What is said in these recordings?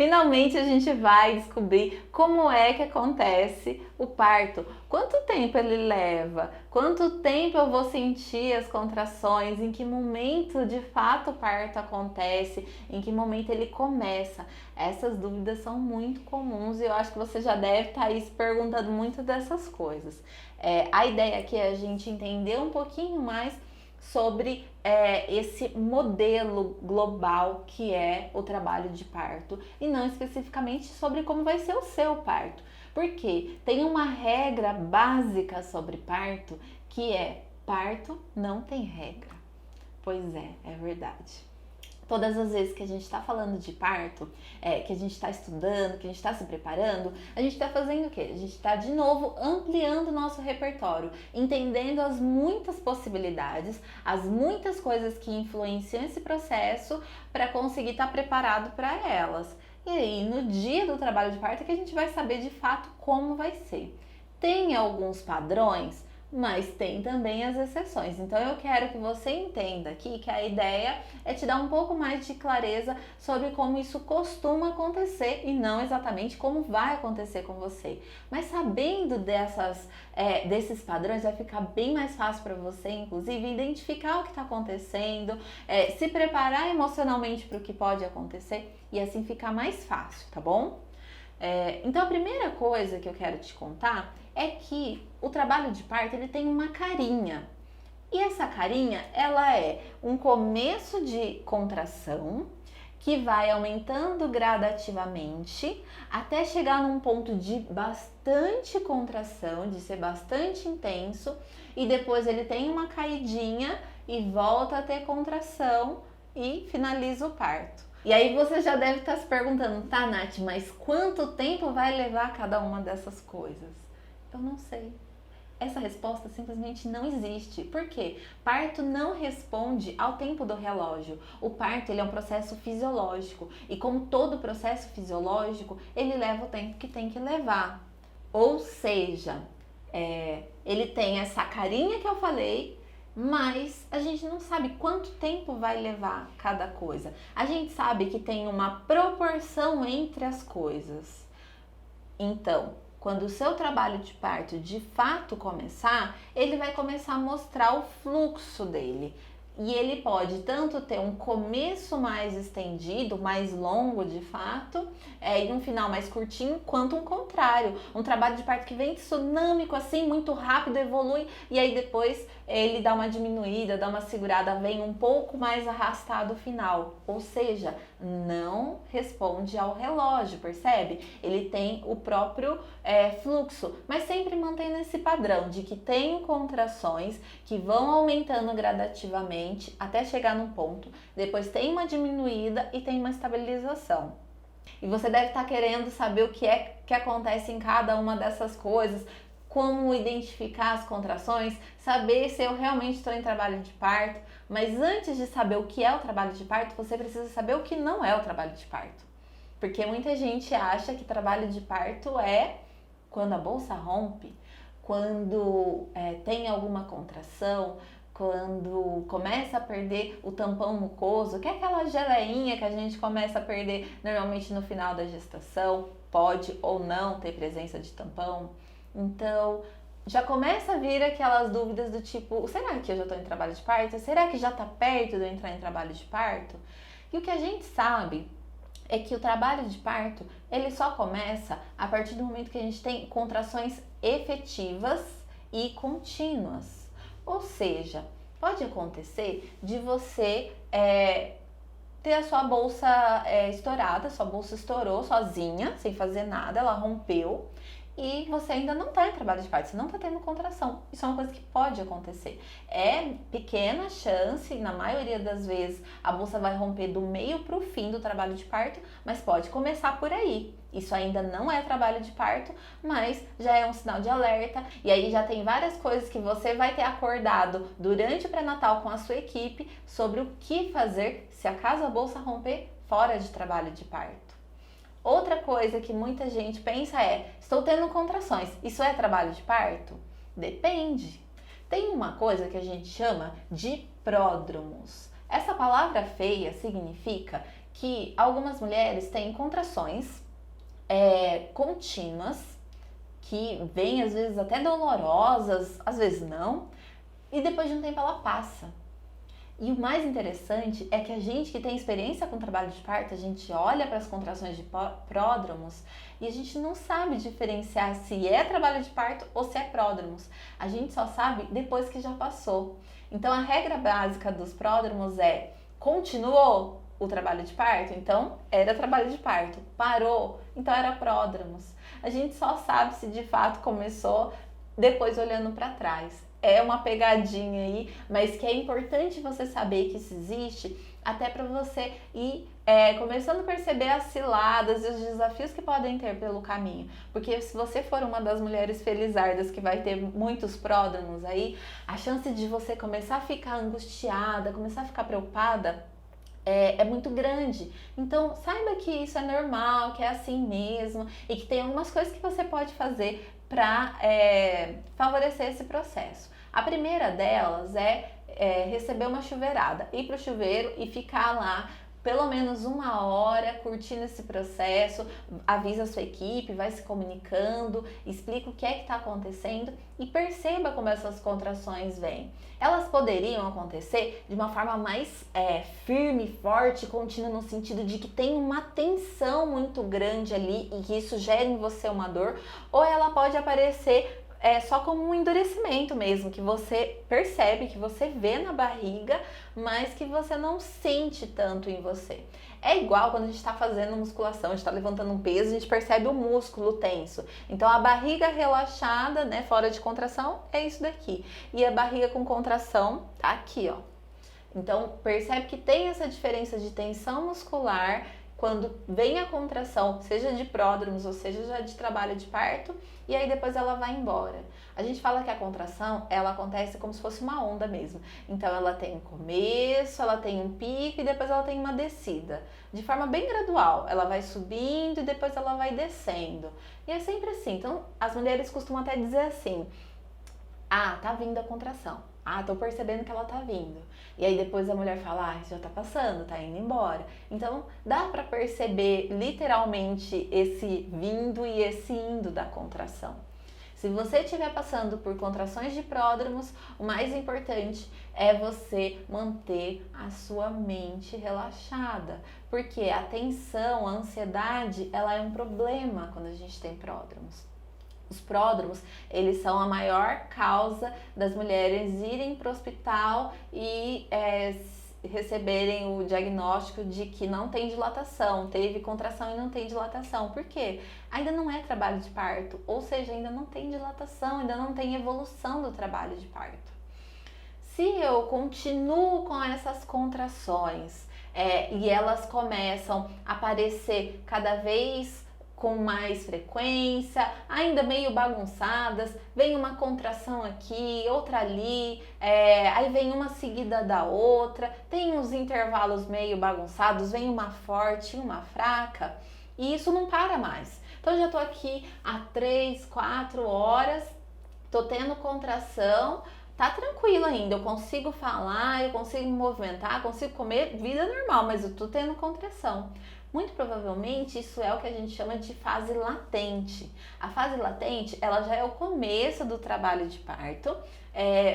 Finalmente a gente vai descobrir como é que acontece o parto. Quanto tempo ele leva? Quanto tempo eu vou sentir as contrações? Em que momento de fato o parto acontece? Em que momento ele começa? Essas dúvidas são muito comuns e eu acho que você já deve estar aí se perguntando muito dessas coisas. A ideia aqui é a gente entender um pouquinho mais sobre esse modelo global que é o trabalho de parto e não especificamente sobre como vai ser o seu parto. Porque tem uma regra básica sobre parto que é: parto não tem regra. Pois é verdade. Todas as vezes que a gente está falando de parto, que a gente está estudando, que a gente está se preparando, a gente está fazendo o quê? A gente está de novo ampliando o nosso repertório, entendendo as muitas possibilidades, as muitas coisas que influenciam esse processo para conseguir estar preparado para elas. E aí, no dia do trabalho de parto é que a gente vai saber de fato como vai ser. Tem alguns padrões, mas tem também as exceções. Então eu quero que você entenda aqui que a ideia é te dar um pouco mais de clareza sobre como isso costuma acontecer e não exatamente como vai acontecer com você. Mas sabendo desses padrões vai ficar bem mais fácil para você, inclusive, identificar o que está acontecendo, se preparar emocionalmente para o que pode acontecer e assim ficar mais fácil, tá bom? Então a primeira coisa que eu quero te contar é que o trabalho de parto ele tem uma carinha. E essa carinha, ela é um começo de contração que vai aumentando gradativamente até chegar num ponto de bastante contração, de ser bastante intenso, e depois ele tem uma caidinha e volta a ter contração e finaliza o parto. E aí você já deve estar se perguntando: tá, Nath, mas quanto tempo vai levar cada uma dessas coisas? Eu não sei. Essa resposta simplesmente não existe. Por quê? Parto não responde ao tempo do relógio. O parto ele é um processo fisiológico e como todo processo fisiológico, ele leva o tempo que tem que levar. Ou seja, ele tem essa carinha que eu falei, mas a gente não sabe quanto tempo vai levar cada coisa. A gente sabe que tem uma proporção entre as coisas. Então, quando o seu trabalho de parto de fato começar, ele vai começar a mostrar o fluxo dele. E ele pode tanto ter um começo mais estendido, mais longo de fato, e um final mais curtinho, quanto um contrário. Um trabalho de parto que vem tsunâmico, assim, muito rápido, evolui, e aí depois ele dá uma diminuída, dá uma segurada, vem um pouco mais arrastado o final. Ou seja, não responde ao relógio, percebe? Ele tem o próprio fluxo, mas sempre mantendo esse padrão de que tem contrações que vão aumentando gradativamente até chegar num ponto, depois tem uma diminuída e tem uma estabilização. E você deve estar querendo saber o que é que acontece em cada uma dessas coisas, como identificar as contrações, saber se eu realmente estou em trabalho de parto. Mas antes de saber o que é o trabalho de parto, você precisa saber o que não é o trabalho de parto. Porque muita gente acha que trabalho de parto é quando a bolsa rompe, quando tem alguma contração, quando começa a perder o tampão mucoso, que é aquela geleinha que a gente começa a perder normalmente no final da gestação, pode ou não ter presença de tampão. Então, já começa a vir aquelas dúvidas do tipo: será que eu já estou em trabalho de parto? Será que já está perto de eu entrar em trabalho de parto? E o que a gente sabe é que o trabalho de parto, ele só começa a partir do momento que a gente tem contrações efetivas e contínuas. Ou seja, pode acontecer de você ter a sua bolsa estourada, sua bolsa estourou sozinha, sem fazer nada, ela rompeu, e você ainda não está em trabalho de parto, você não está tendo contração. Isso é uma coisa que pode acontecer. É pequena chance, na maioria das vezes a bolsa vai romper do meio para o fim do trabalho de parto, mas pode começar por aí. Isso ainda não é trabalho de parto, mas já é um sinal de alerta, e aí já tem várias coisas que você vai ter acordado durante o pré-natal com a sua equipe sobre o que fazer se acaso a bolsa romper fora de trabalho de parto. Outra coisa que muita gente pensa é: estou tendo contrações, isso é trabalho de parto? Depende. Tem uma coisa que a gente chama de pródromos. Essa palavra feia significa que algumas mulheres têm contrações contínuas, que vêm às vezes até dolorosas, às vezes não, e depois de um tempo ela passa. E o mais interessante é que a gente que tem experiência com trabalho de parto, a gente olha para as contrações de pródromos e a gente não sabe diferenciar se é trabalho de parto ou se é pródromos. A gente só sabe depois que já passou. Então a regra básica dos pródromos é: continuou o trabalho de parto? Então era trabalho de parto. Parou? Então era pródromos. A gente só sabe se de fato começou depois olhando para trás. É uma pegadinha aí, mas que é importante você saber que isso existe, até para você ir começando a perceber as ciladas e os desafios que podem ter pelo caminho. Porque se você for uma das mulheres felizardas que vai ter muitos pródromos aí, a chance de você começar a ficar angustiada, começar a ficar preocupada é muito grande. Então saiba que isso é normal, que é assim mesmo e que tem algumas coisas que você pode fazer para favorecer esse processo. A primeira delas é receber uma chuveirada, ir para o chuveiro e ficar lá pelo menos 1 hora curtindo esse processo, avisa a sua equipe, vai se comunicando, explica o que é que está acontecendo e perceba como essas contrações vêm. Elas poderiam acontecer de uma forma mais firme, forte, contínua, no sentido de que tem uma tensão muito grande ali e que isso gera em você uma dor, ou ela pode aparecer só como um endurecimento mesmo, que você percebe, que você vê na barriga, mas que você não sente tanto em você. É igual quando a gente está fazendo musculação, a gente está levantando um peso, a gente percebe o músculo tenso. Então a barriga relaxada, né, fora de contração, é isso daqui. E a barriga com contração tá aqui, ó. Então percebe que tem essa diferença de tensão muscular quando vem a contração, seja de pródromos ou seja já de trabalho de parto, e aí depois ela vai embora. A gente fala que a contração, ela acontece como se fosse uma onda mesmo. Então ela tem um começo, ela tem um pico e depois ela tem uma descida. De forma bem gradual, ela vai subindo e depois ela vai descendo. E é sempre assim. Então as mulheres costumam até dizer assim: ah, tá vindo a contração. Ah, tô percebendo que ela tá vindo. E aí depois a mulher fala: ah, já tá passando, tá indo embora. Então dá pra perceber literalmente esse vindo e esse indo da contração. Se você estiver passando por contrações de pródromos, o mais importante é você manter a sua mente relaxada. Porque a tensão, a ansiedade, ela é um problema quando a gente tem pródromos. Os pródromos, eles são a maior causa das mulheres irem para o hospital e receberem o diagnóstico de que não tem dilatação, teve contração e não tem dilatação. Por quê? Ainda não é trabalho de parto, ou seja, ainda não tem dilatação, ainda não tem evolução do trabalho de parto. Se eu continuo com essas contrações e elas começam a aparecer cada vez com mais frequência, ainda meio bagunçadas, vem uma contração aqui, outra ali, aí vem uma seguida da outra, tem uns intervalos meio bagunçados, vem uma forte, uma fraca, e isso não para mais. Então eu já tô aqui há 3, 4 horas, tô tendo contração, tá tranquilo ainda, eu consigo falar, eu consigo me movimentar, consigo comer, vida normal, mas eu tô tendo contração. Muito provavelmente isso é o que a gente chama de fase latente. A fase latente, ela já é o começo do trabalho de parto,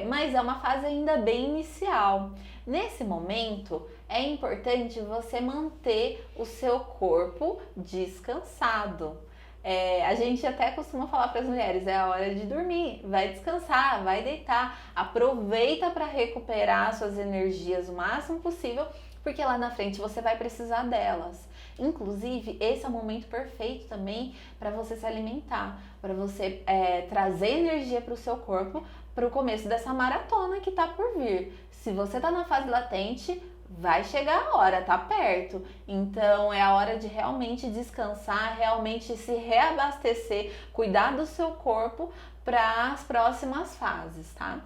mas é uma fase ainda bem inicial. Nesse momento, é importante você manter o seu corpo descansado. A gente até costuma falar para as mulheres, é a hora de dormir, vai descansar, vai deitar, aproveita para recuperar suas energias o máximo possível, porque lá na frente você vai precisar delas. Inclusive, esse é o momento perfeito também para você se alimentar, para você trazer energia para o seu corpo para o começo dessa maratona que está por vir. Se você está na fase latente, vai chegar a hora, tá perto. Então é a hora de realmente descansar, realmente se reabastecer, cuidar do seu corpo para as próximas fases, tá?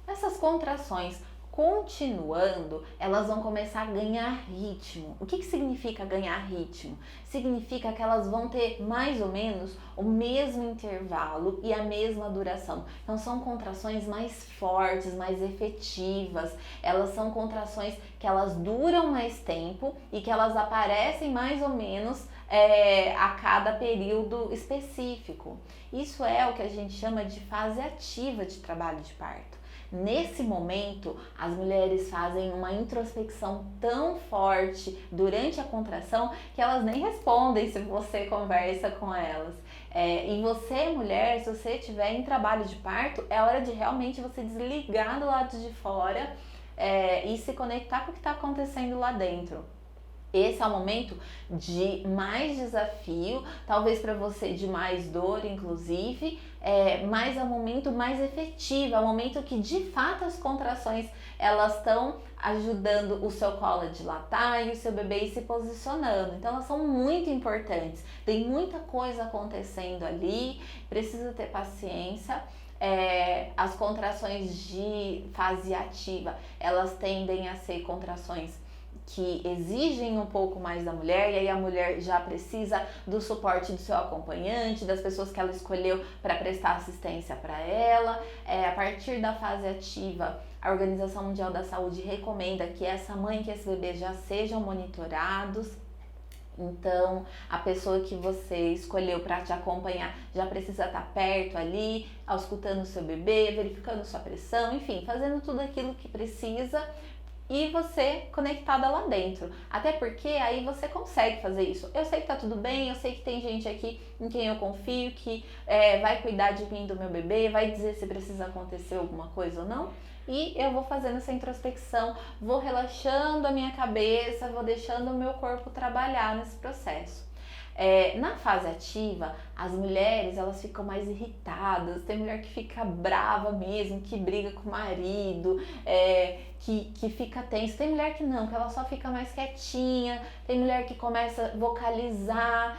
Essas contrações Continuando, elas vão começar a ganhar ritmo. O que significa ganhar ritmo? Significa que elas vão ter mais ou menos o mesmo intervalo e a mesma duração. Então são contrações mais fortes, mais efetivas. Elas são contrações que elas duram mais tempo e que elas aparecem mais ou menos a cada período específico. Isso é o que a gente chama de fase ativa de trabalho de parto. Nesse momento, as mulheres fazem uma introspecção tão forte durante a contração que elas nem respondem se você conversa com elas. E você, mulher, se você estiver em trabalho de parto, é hora de realmente você desligar do lado de fora e se conectar com o que está acontecendo lá dentro. Esse é o momento de mais desafio, talvez para você de mais dor, inclusive, mas é o momento mais efetivo, é o momento que de fato as contrações elas estão ajudando o seu colo a dilatar e o seu bebê se posicionando. Então elas são muito importantes, tem muita coisa acontecendo ali, precisa ter paciência. As contrações de fase ativa, elas tendem a ser contrações que exigem um pouco mais da mulher, e aí a mulher já precisa do suporte do seu acompanhante, das pessoas que ela escolheu para prestar assistência para ela. A partir da fase ativa, a Organização Mundial da Saúde recomenda que essa mãe e que esse bebê já sejam monitorados. Então, a pessoa que você escolheu para te acompanhar já precisa estar perto ali, auscultando o seu bebê, verificando sua pressão, enfim, fazendo tudo aquilo que precisa. E você conectada lá dentro, até porque aí você consegue fazer isso. Eu sei que tá tudo bem, eu sei que tem gente aqui em quem eu confio, que vai cuidar de mim, do meu bebê, vai dizer se precisa acontecer alguma coisa ou não. E eu vou fazendo essa introspecção, vou relaxando a minha cabeça, vou deixando o meu corpo trabalhar nesse processo. Na fase ativa, as mulheres elas ficam mais irritadas, tem mulher que fica brava mesmo, que briga com o marido, que fica tensa, tem mulher que não, que ela só fica mais quietinha, tem mulher que começa a vocalizar,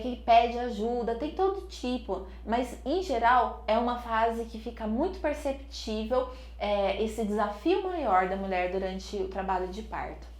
que pede ajuda, tem todo tipo, mas em geral é uma fase que fica muito perceptível esse desafio maior da mulher durante o trabalho de parto.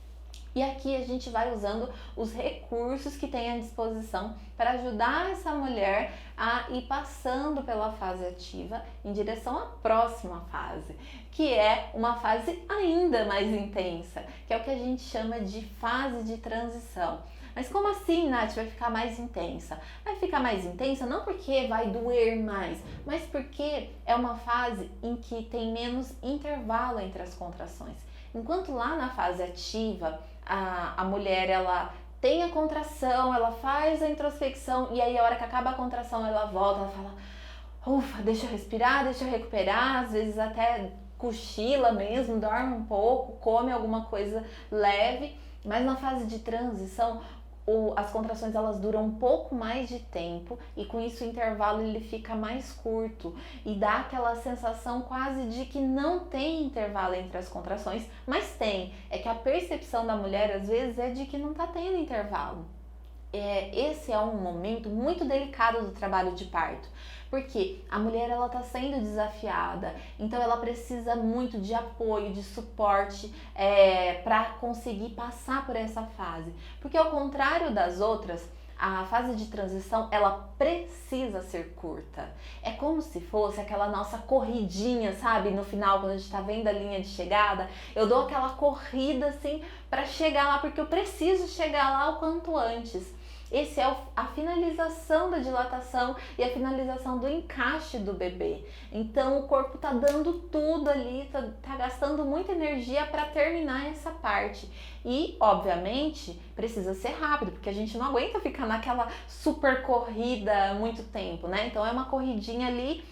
E aqui a gente vai usando os recursos que tem à disposição para ajudar essa mulher a ir passando pela fase ativa em direção à próxima fase, que é uma fase ainda mais intensa, que é o que a gente chama de fase de transição. Mas como assim, Nath, vai ficar mais intensa? Vai ficar mais intensa não porque vai doer mais, mas porque é uma fase em que tem menos intervalo entre as contrações. Enquanto lá na fase ativa, a mulher ela tem a contração, ela faz a introspecção e aí a hora que acaba a contração ela volta, ela fala, ufa, deixa eu respirar, deixa eu recuperar, às vezes até cochila mesmo, dorme um pouco, come alguma coisa leve, mas na fase de transição as contrações elas duram um pouco mais de tempo e com isso o intervalo ele fica mais curto e dá aquela sensação quase de que não tem intervalo entre as contrações, mas tem, é que a percepção da mulher às vezes é de que não está tendo intervalo. Esse é um momento muito delicado do trabalho de parto, porque a mulher ela está sendo desafiada, então ela precisa muito de apoio, de suporte para conseguir passar por essa fase, porque ao contrário das outras, a fase de transição ela precisa ser curta. É como se fosse aquela nossa corridinha, sabe? No final, quando a gente tá vendo a linha de chegada, eu dou aquela corrida assim para chegar lá, porque eu preciso chegar lá o quanto antes. Esse é a finalização da dilatação e a finalização do encaixe do bebê. Então o corpo tá dando tudo ali, tá gastando muita energia para terminar essa parte. E, obviamente, precisa ser rápido, porque a gente não aguenta ficar naquela super corrida muito tempo, né? Então é uma corridinha ali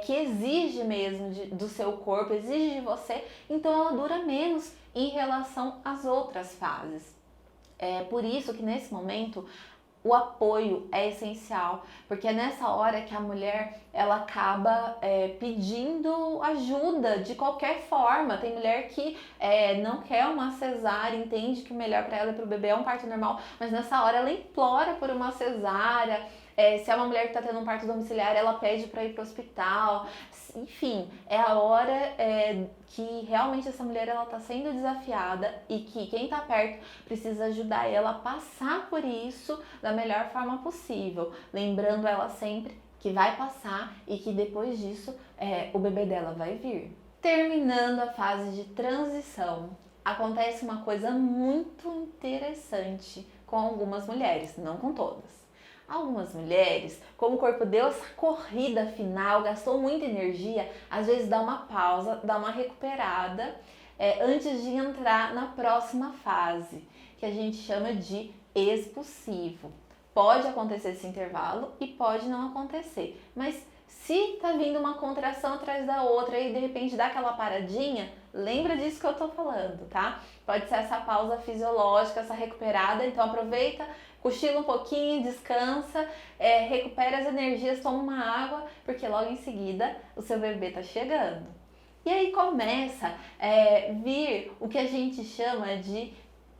que exige mesmo do seu corpo, exige de você, então ela dura menos em relação às outras fases. É por isso que nesse momento o apoio é essencial, porque é nessa hora que a mulher ela acaba pedindo ajuda de qualquer forma. Tem mulher que não quer uma cesárea, entende que o melhor para ela e para o bebê é um parto normal, mas nessa hora ela implora por uma cesárea, Se é uma mulher que está tendo um parto domiciliar, ela pede para ir para o hospital. Enfim, é a hora que realmente essa mulher ela está sendo desafiada e que quem está perto precisa ajudar ela a passar por isso da melhor forma possível. Lembrando ela sempre que vai passar e que depois disso o bebê dela vai vir. Terminando a fase de transição, acontece uma coisa muito interessante com algumas mulheres, não com todas. Algumas mulheres, como o corpo deu essa corrida final, gastou muita energia, às vezes dá uma pausa, dá uma recuperada antes de entrar na próxima fase, que a gente chama de expulsivo. Pode acontecer esse intervalo e pode não acontecer, mas se tá vindo uma contração atrás da outra e de repente dá aquela paradinha, lembra disso que eu tô falando, tá? Pode ser essa pausa fisiológica, essa recuperada, então aproveita, cochila um pouquinho, descansa, recupera as energias, toma uma água, porque logo em seguida o seu bebê tá chegando. E aí começa vir o que a gente chama de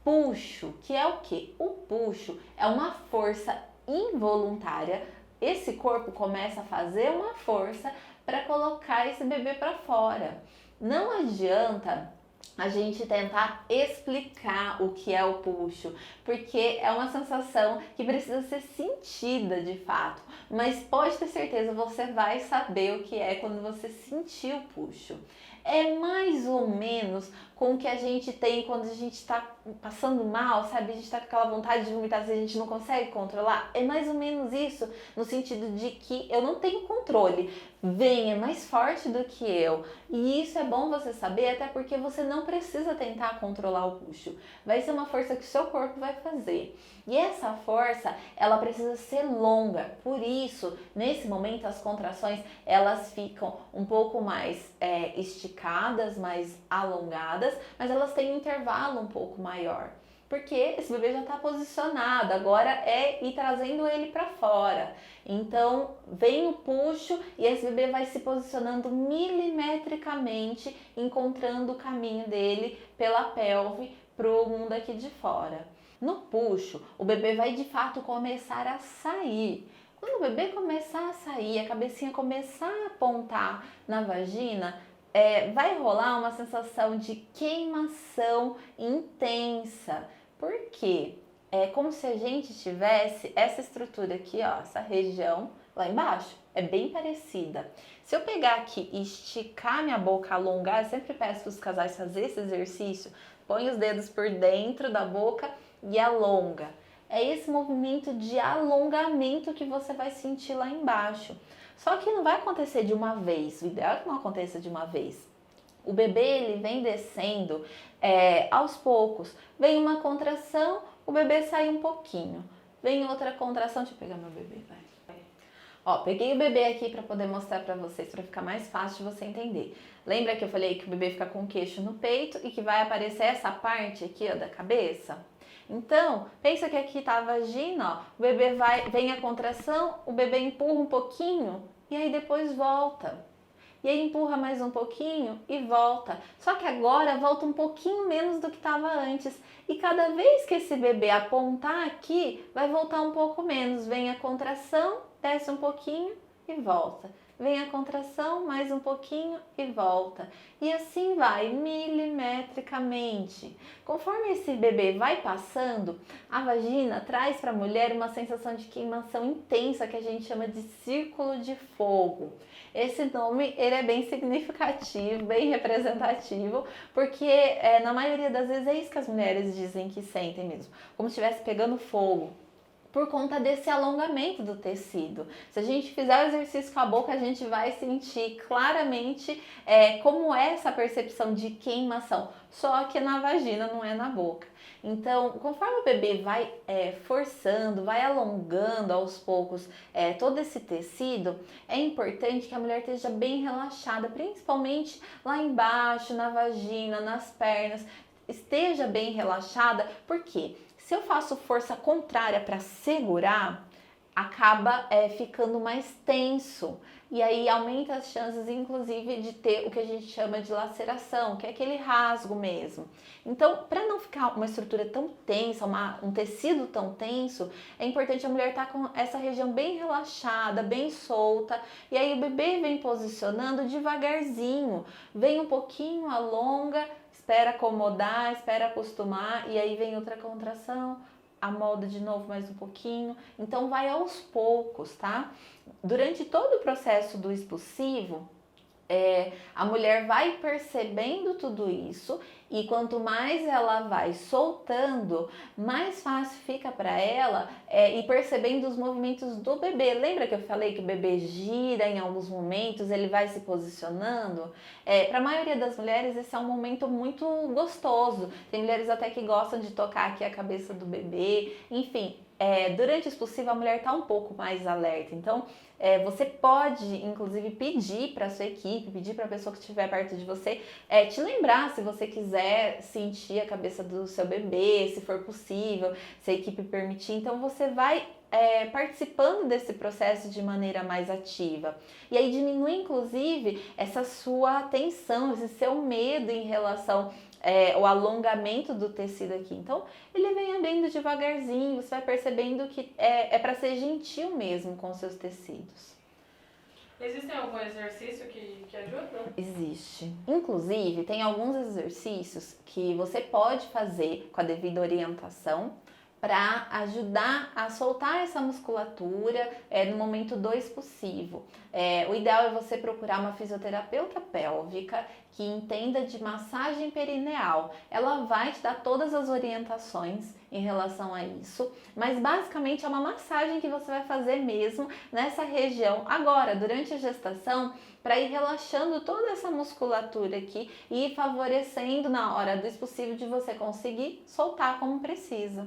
puxo, que é o quê? O puxo é uma força involuntária. Esse corpo começa a fazer uma força para colocar esse bebê para fora. Não adianta a gente tentar explicar o que é o puxo, porque é uma sensação que precisa ser sentida de fato, mas pode ter certeza, você vai saber o que é quando você sentir o puxo. É mais ou menos com o que a gente tem quando a gente está passando mal, sabe? A gente está com aquela vontade de vomitar e a gente não consegue controlar. É mais ou menos isso, no sentido de que eu não tenho controle. Vem, é mais forte do que eu. E isso é bom você saber, até porque você não precisa tentar controlar o puxo. Vai ser uma força que o seu corpo vai fazer. E essa força, ela precisa ser longa. Por isso, nesse momento, as contrações, elas ficam um pouco mais esticadas, mais alongadas, mas elas têm um intervalo um pouco maior. Porque esse bebê já está posicionado, agora é ir trazendo ele para fora. Então, vem o puxo e esse bebê vai se posicionando milimetricamente, encontrando o caminho dele pela pelve para o mundo aqui de fora. No puxo, o bebê vai de fato começar a sair. Quando o bebê começar a sair, a cabecinha começar a apontar na vagina, vai rolar uma sensação de queimação intensa. Por quê? É como se a gente tivesse essa estrutura aqui, ó, essa região lá embaixo. É bem parecida. Se eu pegar aqui e esticar minha boca, alongar, eu sempre peço para os casais fazer esse exercício. Põe os dedos por dentro da boca e alonga. É esse movimento de alongamento que você vai sentir lá embaixo. Só que não vai acontecer de uma vez, o ideal é que não aconteça de uma vez. O bebê ele vem descendo aos poucos. Vem uma contração, o bebê sai um pouquinho. Vem outra contração, deixa eu pegar meu bebê, vai. Ó, peguei o bebê aqui para poder mostrar para vocês, para ficar mais fácil de você entender. Lembra que eu falei que o bebê fica com o queixo no peito e que vai aparecer essa parte aqui, ó, da cabeça? Então, pensa que aqui tá a vagina, ó, o bebê vem a contração, o bebê empurra um pouquinho e aí depois volta. E aí empurra mais um pouquinho e volta. Só que agora volta um pouquinho menos do que estava antes. E cada vez que esse bebê apontar aqui, vai voltar um pouco menos. Vem a contração, desce um pouquinho e volta. Vem a contração, mais um pouquinho e volta. E assim vai, milimetricamente. Conforme esse bebê vai passando, a vagina traz para a mulher uma sensação de queimação intensa que a gente chama de círculo de fogo. Esse nome ele é bem significativo, bem representativo, porque na maioria das vezes é isso que as mulheres dizem que sentem mesmo, como se estivesse pegando fogo, por conta desse alongamento do tecido. Se a gente fizer o exercício com a boca, a gente vai sentir claramente como é essa percepção de queimação, só que na vagina, não é na boca. Então, conforme o bebê vai forçando, vai alongando aos poucos todo esse tecido, é importante que a mulher esteja bem relaxada, principalmente lá embaixo, na vagina, nas pernas, esteja bem relaxada, porque se eu faço força contrária para segurar, acaba ficando mais tenso. E aí aumenta as chances, inclusive, de ter o que a gente chama de laceração, que é aquele rasgo mesmo. Então, para não ficar uma estrutura tão tensa, um tecido tão tenso, é importante a mulher estar com essa região bem relaxada, bem solta. E aí o bebê vem posicionando devagarzinho, vem um pouquinho, alonga, espera acomodar, espera acostumar, e aí vem outra contração, amolda de novo mais um pouquinho. Então vai aos poucos, tá? Durante todo o processo do expulsivo, a mulher vai percebendo tudo isso, e quanto mais ela vai soltando, mais fácil fica para ela ir percebendo os movimentos do bebê. Lembra que eu falei que o bebê gira em alguns momentos, ele vai se posicionando? Para a maioria das mulheres esse é um momento muito gostoso. Tem mulheres até que gostam de tocar aqui a cabeça do bebê, enfim. Durante o expulsivo a mulher está um pouco mais alerta, então você pode inclusive pedir para a sua equipe, pedir para a pessoa que estiver perto de você, te lembrar se você quiser sentir a cabeça do seu bebê, se for possível, se a equipe permitir. Então você vai participando desse processo de maneira mais ativa. E aí diminui inclusive essa sua tensão, esse seu medo em relação o alongamento do tecido aqui. Então, ele vem abrindo devagarzinho, você vai percebendo que é para ser gentil mesmo com os seus tecidos. Existe algum exercício que ajuda? Existe. Inclusive, tem alguns exercícios que você pode fazer com a devida orientação para ajudar a soltar essa musculatura no momento do expulsivo. O ideal é você procurar uma fisioterapeuta pélvica que entenda de massagem perineal. Ela vai te dar todas as orientações em relação a isso, mas basicamente é uma massagem que você vai fazer mesmo nessa região agora, durante a gestação, para ir relaxando toda essa musculatura aqui e favorecendo na hora do expulsivo de você conseguir soltar como precisa.